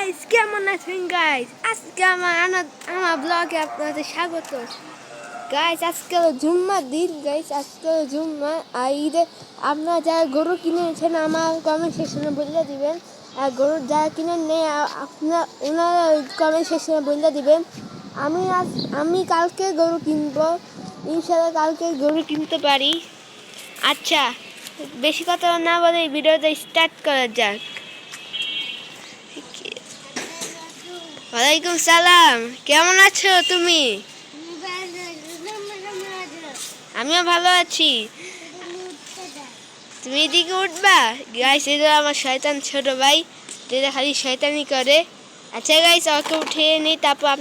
Guys, কেমন আছেন guys? আজকে আমার ব্লগে আপনাদের স্বাগত। গাইস, আজকে জুম্মার দিন গাইস, আজকে জুম্মা। আর ঈদে আপনারা যারা গরু কিনেছেন আমার কমেন্ট সেকশনে বলে দিবেন, আর গরু যারা কিনেন নেই ওনারা কমেন্ট সেকশনে বলে দিবেন। আমি কালকে গরু কিনবো, ইনশাল্লাহ কালকে গরু কিনতে পারি। আচ্ছা, বেশি কথা না বলে ভিডিওটা স্টার্ট করা যাক। ওয়ালাইকুম সালাম, কেমন আছো তুমি? আমিও ভালো আছি। তুমি এদিকে উঠবা? গাইস, এটা আমার শয়তান ছোট ভাই, যেটা খালি শয়তানি করে। আচ্ছা গাইস, ওকে উঠিয়ে নিই, তারপর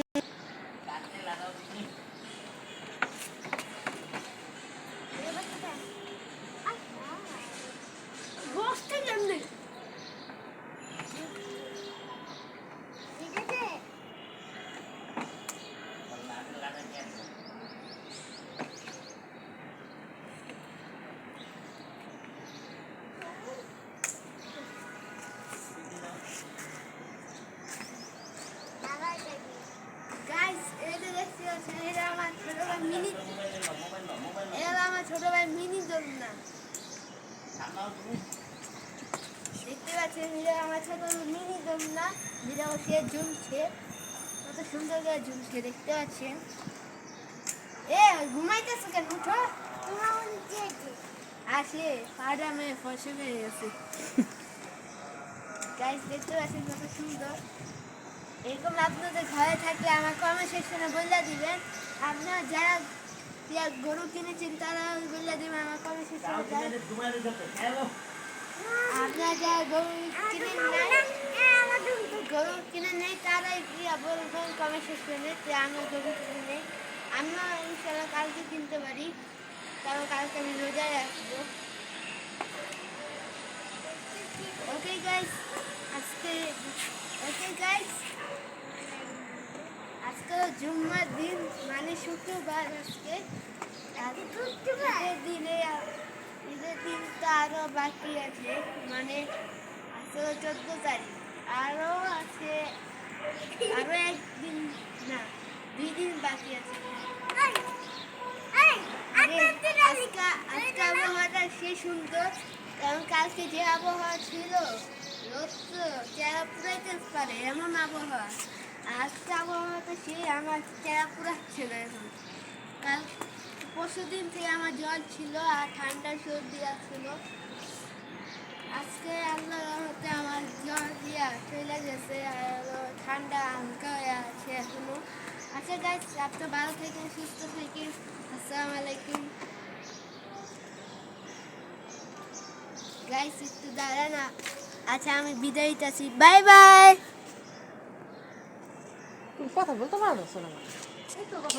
ছোট ভাই মিনি দোলনা দেখতে পাচ্ছেন। আমার ছোট মিনি দোলনা, যেটা সে ঝুলছে, কত সুন্দর করে ঝুলছে দেখতে পাচ্ছেন। ঘুমাইতেছে কেন? উঠো। আসে পাড়া মেয়ে ফসে হয়ে গেছে। গাইস, দেখতে পাচ্ছেন কত সুন্দর। এরকম আপনাদের ঘরে থাকলে আমার কমেন্ট সেকশনে বলে দিবেন। আপনারা যারা গরু কিনেছেন তারা বলে দিবেন আমার কমেন্ট সেকশনে। আপনারা যারা গরু কিনে নেই তারাই বলবেন কমেন্ট সেকশনে যে আমরা গরু কিনে নেই। আমরা ইনশাল্লাহ কালকে কিনতে পারি, কারণ কালকে আমি রোজায় আসবো। ওকে গাইস, আজকে জুম্মার দিন, মানে শুক্রবার। আজকে ঈদের দিন তো আরো বাকি আছে, মানে আজকে 14 তারিখ, আরো আছে, আরো একদিন না 2 দিন বাকি আছে। আজকে আবহাওয়াটা সে সুন্দর, কারণ কালকে যে আবহাওয়া ছিল, রোদ তো চেহারা পুরাইতে পারে এমন আবহাওয়া। আজকে আবহাওয়াটা সেই আমার চেহারা পুরাচ্ছে না এখন। কাল পরশু দিন থেকে আমার জ্বর ছিল আর ঠান্ডা সর্দি আসছিল। আজকে আল্লাহর রহমতে আমার জ্বর দিয়া চলে গেছে, আর ঠান্ডা হালকা হয়ে আছে এখনো। আচ্ছা গাইস, আপনি ভালো থাকেন, সুস্থ থাকেন। আসসালামু আলাইকুম গাইস, একটু দাঁড়ান। আচ্ছা, আমি বিদায় নিতেছি, বাই বাই। কথা বলতে পারো না, কথা